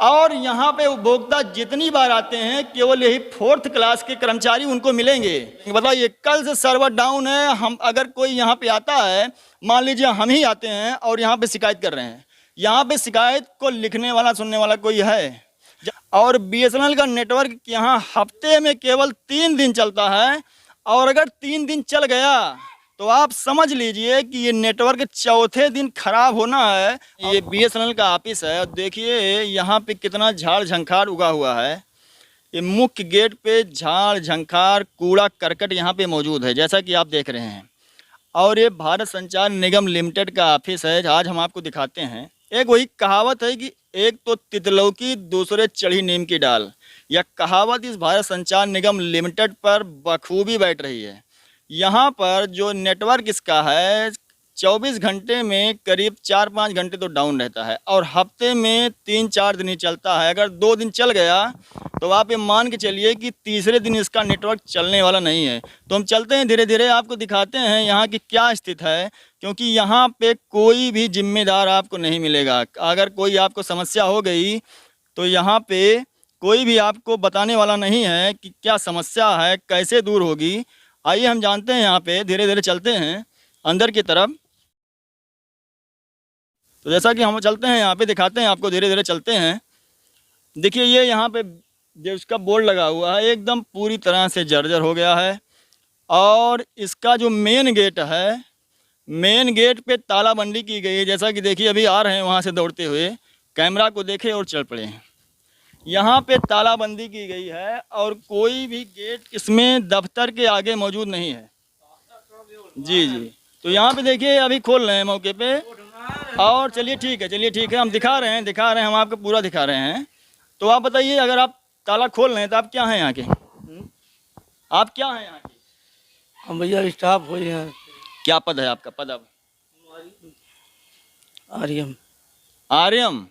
और यहाँ पे उपभोक्ता जितनी बार आते हैं केवल यही 4th क्लास के कर्मचारी उनको मिलेंगे। बताइए, कल से सर्वर डाउन है, हम अगर कोई यहाँ पे आता है, मान लीजिए हम ही आते हैं और यहाँ पे शिकायत कर रहे हैं, यहाँ पे शिकायत को लिखने वाला सुनने वाला कोई है? और BSNL का नेटवर्क यहाँ हफ्ते में केवल 3 दिन चलता है, और अगर 3 दिन चल गया तो आप समझ लीजिए कि ये नेटवर्क चौथे दिन खराब होना है। ये BSNL का ऑफिस है और देखिए यहाँ पे कितना झाड़ झंखाड़ उगा हुआ है। ये मुख्य गेट पे झाड़ झंखाड़ कूड़ा करकट यहाँ पे मौजूद है, जैसा कि आप देख रहे हैं। और ये भारत संचार निगम लिमिटेड का ऑफिस है। आज हम आपको दिखाते हैं। एक वही कहावत है कि एक तो तितलौकी दूसरे चढ़ी नीम की डाल। यह कहावत इस भारत संचार निगम लिमिटेड पर बखूबी बैठ रही है। यहाँ पर जो नेटवर्क इसका है 24 घंटे में करीब 4-5 घंटे तो डाउन रहता है, और हफ्ते में 3-4 दिन ही चलता है। अगर 2 दिन चल गया तो आप ये मान के चलिए कि तीसरे दिन इसका नेटवर्क चलने वाला नहीं है। तो हम चलते हैं, धीरे धीरे आपको दिखाते हैं यहाँ की क्या स्थिति है, क्योंकि यहाँ पे कोई भी जिम्मेदार आपको नहीं मिलेगा। अगर कोई आपको समस्या हो गई तो यहाँ पे कोई भी आपको बताने वाला नहीं है कि क्या समस्या है, कैसे दूर होगी। आइए हम जानते हैं, यहाँ पे धीरे धीरे चलते हैं अंदर की तरफ। तो जैसा कि हम चलते हैं यहाँ पे दिखाते हैं आपको, धीरे धीरे चलते हैं। देखिए ये यहाँ पे जो इसका बोर्ड लगा हुआ है एकदम पूरी तरह से जर्जर हो गया है, और इसका जो मेन गेट है, मेन गेट पे तालाबंदी की गई है। जैसा कि देखिए अभी आ रहे हैं वहाँ से दौड़ते हुए, कैमरा को देखे और चल पड़े। यहाँ पे तालाबंदी की गई है और कोई भी गेट इसमें दफ्तर के आगे मौजूद नहीं है। जी जी, तो यहाँ पे देखिए अभी खोल रहे हैं मौके पे। और चलिए ठीक है, हम दिखा रहे हैं, हम आपको पूरा दिखा रहे हैं। तो आप बताइए, अगर आप ताला खोल रहे हैं तो आप क्या हैं यहाँ के? आप क्या हैं यहाँ के? हम भैया स्टाफ हो यहाँ। क्या पद है आपका? पद अब आर्यम। आर्यम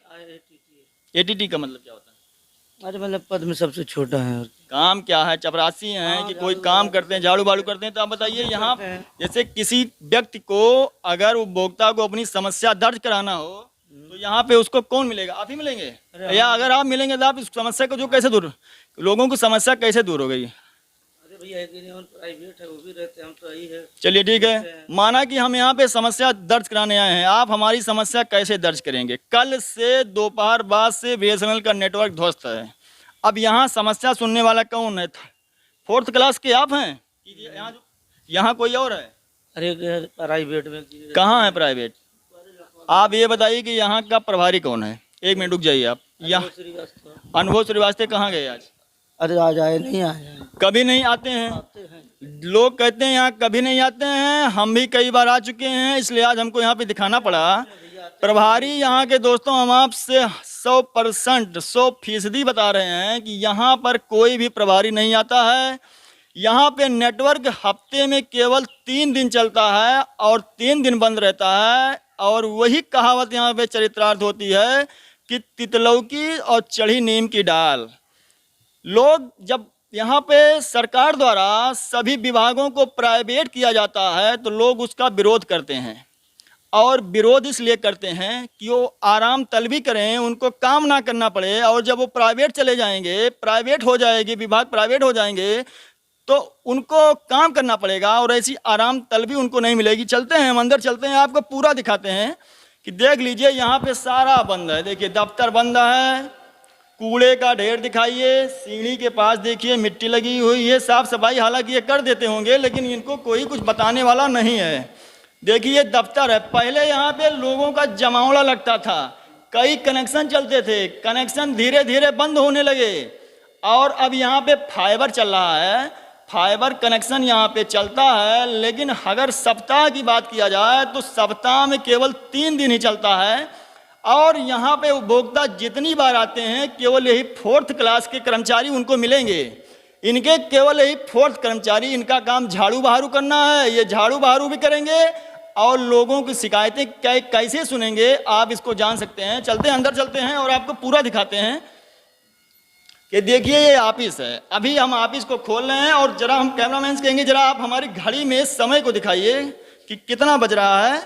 ATT का मतलब क्या होता है? अरे मतलब पद में सबसे छोटा है। और काम क्या है? चपरासी हैं कि कोई काम करते हैं, झाड़ू बाड़ू करते हैं? तो आप बताइए, यहाँ जैसे किसी व्यक्ति को अगर उपभोक्ता को अपनी समस्या दर्ज कराना हो तो यहाँ पे उसको कौन मिलेगा? आप ही मिलेंगे, या अगर आप मिलेंगे तो आप इस समस्या को जो कैसे दूर, लोगों की समस्या कैसे दूर हो गई? अरे भैया प्राइवेट है, वो भी रहते हैं, हम तो यही है। चलिए ठीक है, माना कि हम यहाँ पे समस्या दर्ज कराने आए हैं, आप हमारी समस्या कैसे दर्ज करेंगे? कल से दोपहर बाद से BSNL का नेटवर्क ध्वस्त है। अब यहाँ समस्या सुनने वाला कौन है? 4th क्लास के आप हैं? यहाँ कोई और है? अरे प्राइवेट में। कहाँ है प्राइवेट? आप ये बताइए कि यहाँ का प्रभारी कौन है? 1 मिनट रुक जाइए आप। यहाँ अनुभव श्रीवास्तव कहाँ गए आज? अरे आज आए नहीं आए, कभी नहीं आते हैं। लोग कहते हैं यहाँ कभी नहीं आते हैं, हम भी कई बार आ चुके हैं, इसलिए आज हमको यहाँ पे दिखाना पड़ा। प्रभारी यहाँ के दोस्तों, हम आपसे 100% 100% बता रहे हैं कि यहाँ पर कोई भी प्रभारी नहीं आता है। यहाँ पे नेटवर्क हफ्ते में केवल 3 दिन चलता है और 3 दिन बंद रहता है। और वही कहावत यहाँ पे चरितार्थ होती है कि तितलौकी और चढ़ी नीम की डाल। लोग जब यहाँ पे सरकार द्वारा सभी विभागों को प्राइवेट किया जाता है तो लोग उसका विरोध करते हैं, और विरोध इसलिए करते हैं कि वो आराम तलबी करें, उनको काम ना करना पड़े। और जब वो प्राइवेट चले जाएंगे, प्राइवेट हो जाएगी, विभाग प्राइवेट हो जाएंगे तो उनको काम करना पड़ेगा, और ऐसी आराम तलबी उनको नहीं मिलेगी। चलते हैं, हम अंदर चलते हैं, आपको पूरा दिखाते हैं कि देख लीजिए यहाँ पे सारा बंद है। देखिए दफ्तर बंद है, कूड़े का ढेर दिखाइए, सीढ़ी के पास देखिए मिट्टी लगी हुई है। साफ सफाई हालांकि ये कर देते होंगे, लेकिन इनको कोई कुछ बताने वाला नहीं है। देखिए दफ्तर है, पहले यहाँ पे लोगों का जमावड़ा लगता था, कई कनेक्शन चलते थे, कनेक्शन धीरे धीरे बंद होने लगे। और अब यहाँ पे फाइबर चल रहा है, फाइबर कनेक्शन यहाँ पे चलता है। लेकिन अगर सप्ताह की बात किया जाए तो सप्ताह में केवल 3 दिन ही चलता है। और यहाँ पे उपभोक्ता जितनी बार आते हैं केवल यही 4th क्लास के कर्मचारी उनको मिलेंगे। इनके केवल यही 4th कर्मचारी, इनका काम झाड़ू बहारू करना है। ये झाड़ू बहारू भी करेंगे और लोगों की शिकायतें कैसे सुनेंगे आप इसको जान सकते हैं। चलते हैं, अंदर चलते हैं और आपको पूरा दिखाते हैं कि देखिए ये ऑफिस है। अभी हम ऑफिस को खोल रहे हैं और जरा हम कैमरामैन से कहेंगे जरा आप हमारी घड़ी में समय को दिखाइए कि कितना बज रहा है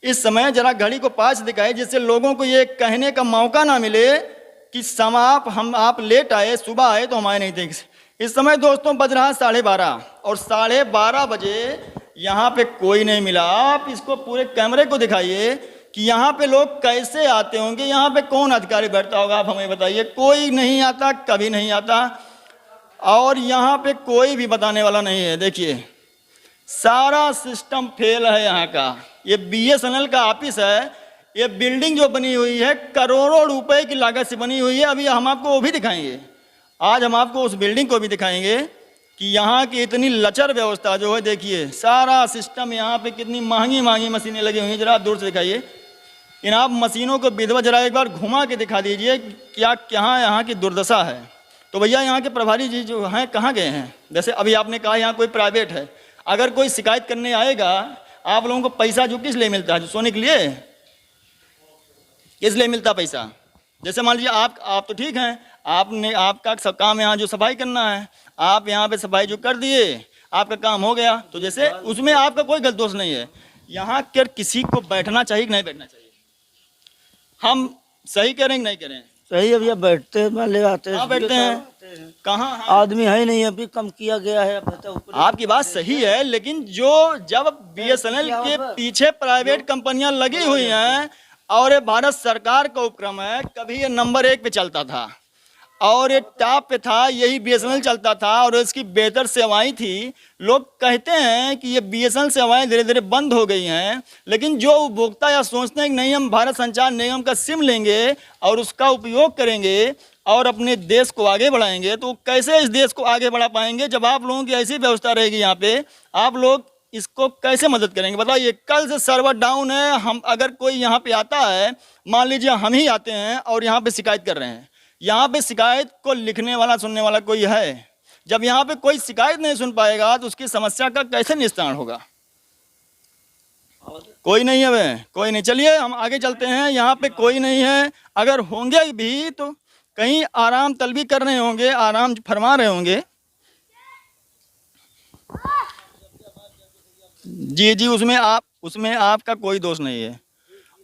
इस समय। जरा घड़ी को पास दिखाइए जिससे लोगों को ये कहने का मौका ना मिले कि आप लेट आए, सुबह आए तो हम आए नहीं थे। इस समय दोस्तों बज रहा है 12:30 और 12:30 बजे यहाँ पे कोई नहीं मिला। आप इसको पूरे कैमरे को दिखाइए कि यहाँ पे लोग कैसे आते होंगे, यहाँ पे कौन अधिकारी बैठता होगा, आप हमें बताइए। कोई नहीं आता, कभी नहीं आता, और यहाँ पे कोई भी बताने वाला नहीं है। देखिए सारा सिस्टम फेल है यहाँ का। ये BSNL का ऑफिस है। ये बिल्डिंग जो बनी हुई है करोड़ों रुपए की लागत से बनी हुई है। अभी हम आपको वो भी दिखाएंगे, आज हम आपको उस बिल्डिंग को भी दिखाएंगे कि यहाँ की इतनी लचर व्यवस्था जो है। देखिए सारा सिस्टम, यहाँ पे कितनी महंगी महंगी मशीनें लगी हुई हैं। जरा आप दूर से दिखाइए इन आप मशीनों को, विधवा जरा एक बार घुमा के दिखा दीजिए क्या क्या यहाँ की दुर्दशा है। तो भैया यहाँ के प्रभारी जी जो हैं कहाँ गए हैं? जैसे अभी आपने कहा यहाँ कोई प्राइवेट है, अगर कोई शिकायत करने आएगा आप लोगों को पैसा जो किस लिए मिलता है? जो सोने के लिए, किस लिए मिलता पैसा? जैसे मान लीजिए आप तो ठीक हैं, आपका सब काम यहाँ जो सफाई करना है, आप यहाँ पे सफाई जो कर दिए, आपका काम हो गया, तो जैसे उसमें आपका कोई गलत दोष नहीं है। यहाँ कर किसी को बैठना चाहिए कि नहीं बैठना चाहिए? हम सही करें कि नहीं करें? सही है भैया, बैठते हैं, ले आते हैं। कहाँ बैठते हैं? कहाँ हैं? आदमी है ही नहीं, अभी कम किया गया है। आपकी बात सही है, लेकिन जब BSNL के पीछे प्राइवेट कंपनियां लगी हुई हैं और ये भारत सरकार का उपक्रम है, कभी ये नंबर 1 पे चलता था और ये टॉप पे था, यही BSNL चलता था और इसकी बेहतर सेवाएं थी। लोग कहते हैं कि ये BSNL सेवाएं धीरे धीरे बंद हो गई हैं, लेकिन जो उपभोक्ता या सोचते हैं कि नहीं हम भारत संचार निगम का सिम लेंगे और उसका उपयोग करेंगे और अपने देश को आगे बढ़ाएंगे, तो कैसे इस देश को आगे बढ़ा पाएंगे जब आप लोगों की ऐसी व्यवस्था रहेगी यहाँ पे? आप लोग इसको कैसे मदद करेंगे बताइए? कल से सर्वर डाउन है, हम अगर कोई यहाँ पे आता है, मान लीजिए हम ही आते हैं और यहाँ पे शिकायत कर रहे हैं, यहाँ पे शिकायत को लिखने वाला सुनने वाला कोई है? जब यहाँ पे कोई शिकायत नहीं सुन पाएगा तो उसकी समस्या का कैसे निस्तारण होगा? कोई नहीं है वे, कोई नहीं। चलिए हम आगे चलते हैं। यहाँ पे कोई नहीं है, अगर होंगे भी तो कहीं आराम तलबी कर रहे होंगे, आराम फरमा रहे होंगे। जी, उसमें आपका कोई दोष नहीं है।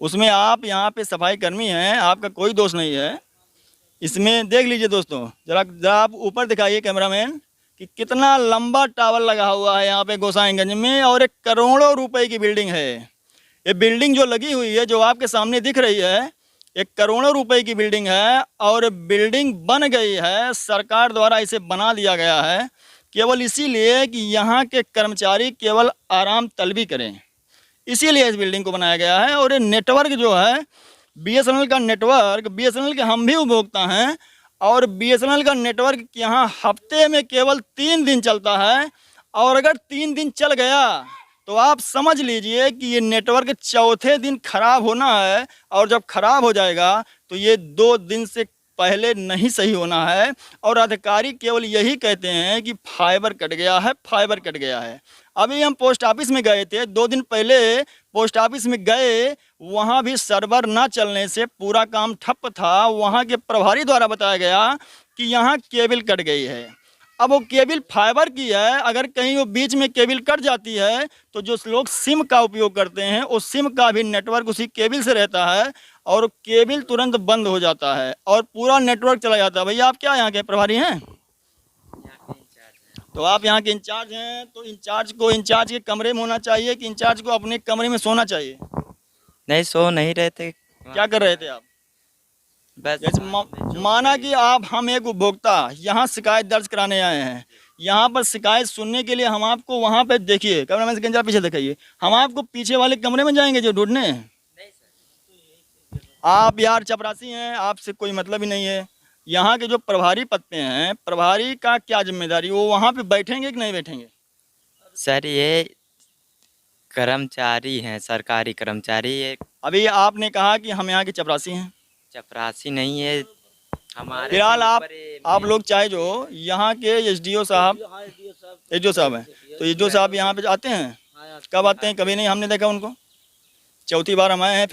उसमें आप यहाँ पे सफाई कर्मी हैं, आपका कोई दोष नहीं है। इसमें देख लीजिए दोस्तों, जरा आप ऊपर दिखाइए कैमरामैन कि कितना लंबा टावर लगा हुआ है यहाँ पे गोसाईगंज में, और एक करोड़ों रुपए की बिल्डिंग है। ये बिल्डिंग जो लगी हुई है, जो आपके सामने दिख रही है, एक करोड़ों रुपए की बिल्डिंग है और बिल्डिंग बन गई है, सरकार द्वारा इसे बना दिया गया है केवल इसीलिए कि यहाँ के कर्मचारी केवल आराम तलबी करें, इसीलिए इस बिल्डिंग को बनाया गया है। और ये नेटवर्क जो है BSNL का नेटवर्क, BSNL के हम भी उपभोक्ता हैं, और BSNL का नेटवर्क यहाँ हफ्ते में केवल 3 दिन चलता है, और अगर 3 दिन चल गया तो आप समझ लीजिए कि ये नेटवर्क चौथे दिन खराब होना है, और जब खराब हो जाएगा तो ये 2 दिन से पहले नहीं सही होना है। और अधिकारी केवल यही कहते हैं कि फाइबर कट गया है, फाइबर कट गया है। अभी हम पोस्ट ऑफिस में गए थे, 2 दिन पहले पोस्ट ऑफिस में गए, वहाँ भी सर्वर ना चलने से पूरा काम ठप था। वहाँ के प्रभारी द्वारा बताया गया कि यहाँ केबल कट गई है। अब वो केबल फाइबर की है, अगर कहीं वो बीच में केबल कट जाती है तो जो लोग सिम का उपयोग करते हैं उस सिम का भी नेटवर्क उसी केबल से रहता है, और केबल तुरंत बंद हो जाता है और पूरा नेटवर्क चला जाता है। भैया आप क्या यहाँ के प्रभारी हैं? तो आप यहाँ के इंचार्ज हैं, तो इंचार्ज के कमरे में होना चाहिए कि इंचार्ज को अपने कमरे में सोना चाहिए? नहीं, सो नहीं रहे थे। क्या कर रहे थे आप? बस जैसे माना कि हम एक उपभोक्ता यहाँ शिकायत दर्ज कराने आए हैं, यहाँ पर शिकायत सुनने के लिए हम आपको वहाँ पे, देखिए कैमरामैन से जरा पीछे दिखाइए, हम आपको पीछे वाले कमरे में जाएंगे जो ढूंढने? आप यार चपरासी हैं, आपसे कोई मतलब ही नहीं है। यहाँ के जो प्रभारी पद पे हैं, प्रभारी का क्या जिम्मेदारी, वो वहाँ पे बैठेंगे कि नहीं बैठेंगे? सर ये कर्मचारी हैं, सरकारी कर्मचारी। ये अभी आपने कहा कि हम यहाँ के चपरासी हैं। चपरासी नहीं है हमारे। फिलहाल आप लोग चाहे जो यहाँ के SDO साहब हैं, तो SDO साहब यहाँ पे आते हैं? कब आते हैं? कभी नहीं हमने देखा उनको। चौथी बार हम आए हैं।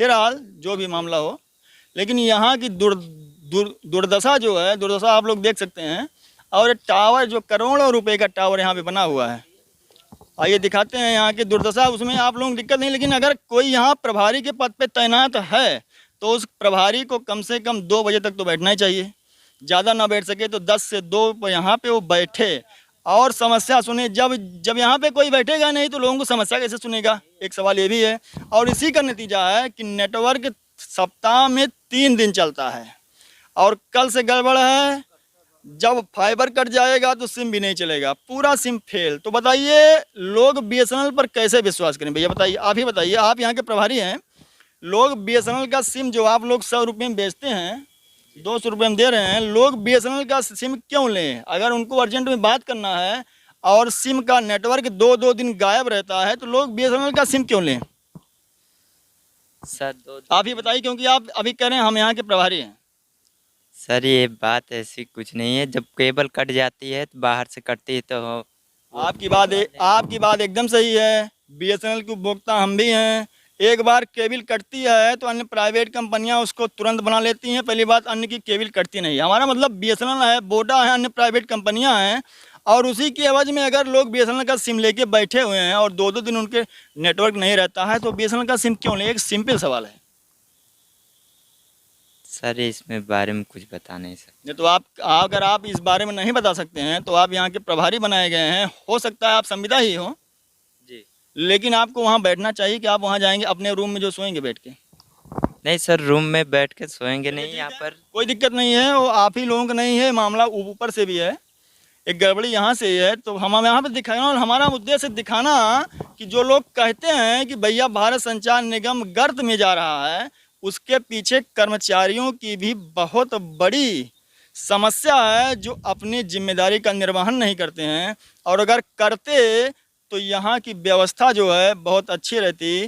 फिलहाल जो भी मामला हो, लेकिन यहाँ की दुर्दशा जो है, दुर्दशा आप लोग देख सकते हैं। और टावर जो करोड़ों रुपए का टावर यहाँ पे बना हुआ है, आइए दिखाते हैं यहाँ की दुर्दशा। उसमें आप लोगों को दिक्कत नहीं, लेकिन अगर कोई यहाँ प्रभारी के पद पे तैनात है तो उस प्रभारी को कम से कम 2 बजे तक तो बैठना ही चाहिए, ज़्यादा ना बैठ सके तो 10 से 2 पर यहाँ पे वो बैठे और समस्या सुने। जब जब यहाँ पे कोई बैठेगा नहीं तो लोगों को समस्या कैसे सुनेगा, एक सवाल ये भी है। और इसी का नतीजा है कि नेटवर्क सप्ताह में 3 दिन चलता है और कल से गड़बड़ है, जब फाइबर कट जाएगा तो सिम भी नहीं चलेगा, पूरा सिम फेल। तो बताइए लोग बीएसएनएल पर कैसे विश्वास करें भैया, बताइए, आप ही बताइए, आप यहाँ के प्रभारी हैं। लोग बीएसएनएल का सिम जो आप लोग 100 रुपये में बेचते हैं, 200 रुपये में दे रहे हैं, लोग बीएसएनएल का सिम क्यों लें? अगर उनको अर्जेंट में बात करना है और सिम का नेटवर्क 2-2 दिन गायब रहता है तो लोग बीएसएनएल का सिम क्यों लें? सर आप ही बताइए, क्योंकि आप अभी कह रहे हैं हम यहाँ के प्रभारी हैं। सर ये बात ऐसी कुछ नहीं है, जब केबल कट जाती है तो बाहर से कटती है तो आपकी बात एकदम सही है। बीएसएनएल के उपभोक्ता हम भी हैं। एक बार केबल कटती है तो अन्य प्राइवेट कंपनियां उसको तुरंत बना लेती हैं। पहली बात, अन्य की केबल कटती नहीं। हमारा मतलब बीएसएनएल है, वोडा है, अन्य प्राइवेट कंपनियां हैं और उसी की एवज में अगर लोग बीएसएनएल का सिम लेके बैठे हुए हैं और 2-2 दिन उनके नेटवर्क नहीं रहता है तो बीएसएनएल का सिम क्यों लें? एक सिंपल सवाल है। सर इसमें बारे में कुछ बता नहीं सकते। नहीं तो आप, अगर आप इस बारे में नहीं बता सकते हैं तो आप यहाँ के प्रभारी बनाए गए हैं, हो सकता है आप संविदा ही हो जी, लेकिन आपको वहाँ बैठना चाहिए कि आप वहाँ जाएंगे अपने रूम में जो सोएंगे बैठ के? नहीं सर, रूम में बैठ के सोएंगे नहीं, यहाँ पर कोई दिक्कत नहीं है, वो आप ही लोगों का नहीं है मामला, ऊपर से भी है, एक गड़बड़ी यहाँ से है। तो हम यहाँ पे दिखाना और हमारा उद्देश्य दिखाना कि जो लोग कहते हैं कि भैया भारत संचार निगम गर्त में जा रहा है, उसके पीछे कर्मचारियों की भी बहुत बड़ी समस्या है जो अपनी जिम्मेदारी का निर्वहन नहीं करते हैं। और अगर करते तो यहाँ की व्यवस्था जो है बहुत अच्छी रहती,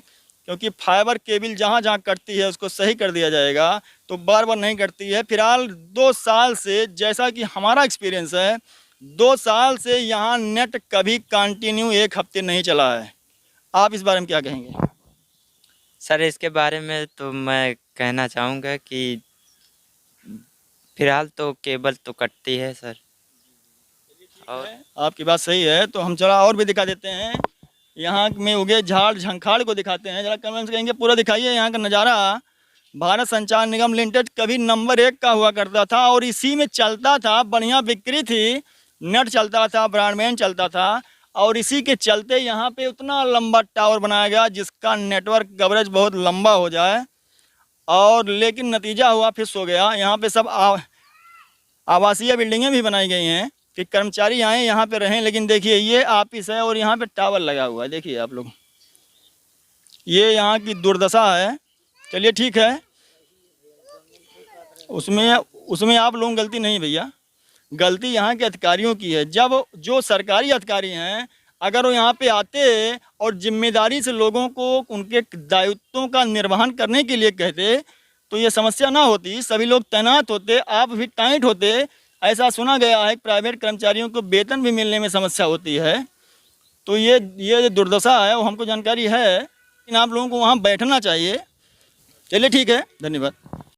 क्योंकि फाइबर केबल जहाँ जहाँ कटती है उसको सही कर दिया जाएगा, तो बार बार नहीं कटती है। फिलहाल 2 साल से, जैसा कि हमारा एक्सपीरियंस है, 2 साल से यहाँ नेट कभी कंटिन्यू 1 हफ्ते नहीं चला है। आप इस बारे में क्या कहेंगे? सर इसके बारे में तो मैं कहना चाहूँगा कि फिलहाल तो केबल तो कटती है सर। और आपकी बात सही है, तो हम चला और भी दिखा देते हैं। यहाँ में उगे झाड़ झंखाड़ को दिखाते हैं, जरा कमेंट्स कहेंगे पूरा दिखाइए यहाँ का नज़ारा। भारत संचार निगम लिमिटेड कभी नंबर 1 का हुआ करता था और इसी में चलता था, बढ़िया बिक्री थी, नेट चलता था, ब्रॉडबैंड चलता था और इसी के चलते यहाँ पे उतना लंबा टावर बनाया गया जिसका नेटवर्क कवरेज बहुत लंबा हो जाए। और लेकिन नतीजा हुआ फिक्स हो गया। यहाँ पे सब आवासीय बिल्डिंगें भी बनाई गई हैं कि कर्मचारी आए यहाँ पे रहें, लेकिन देखिए ये ऑफिस है और यहाँ पे टावर लगा हुआ है, देखिए आप लोग, ये यहाँ की दुर्दशा है। चलिए ठीक है, उसमें आप लोगों की गलती नहीं भैया, गलती यहाँ के अधिकारियों की है। जब जो सरकारी अधिकारी हैं अगर वो यहाँ पे आते और जिम्मेदारी से लोगों को उनके दायित्वों का निर्वहन करने के लिए कहते तो ये समस्या ना होती, सभी लोग तैनात होते, आप भी टाइट होते। ऐसा सुना गया है प्राइवेट कर्मचारियों को वेतन भी मिलने में समस्या होती है। तो ये दुर्दशा है, वो हमको जानकारी है, लेकिन आप लोगों को वहाँ बैठना चाहिए। चलिए ठीक है, धन्यवाद।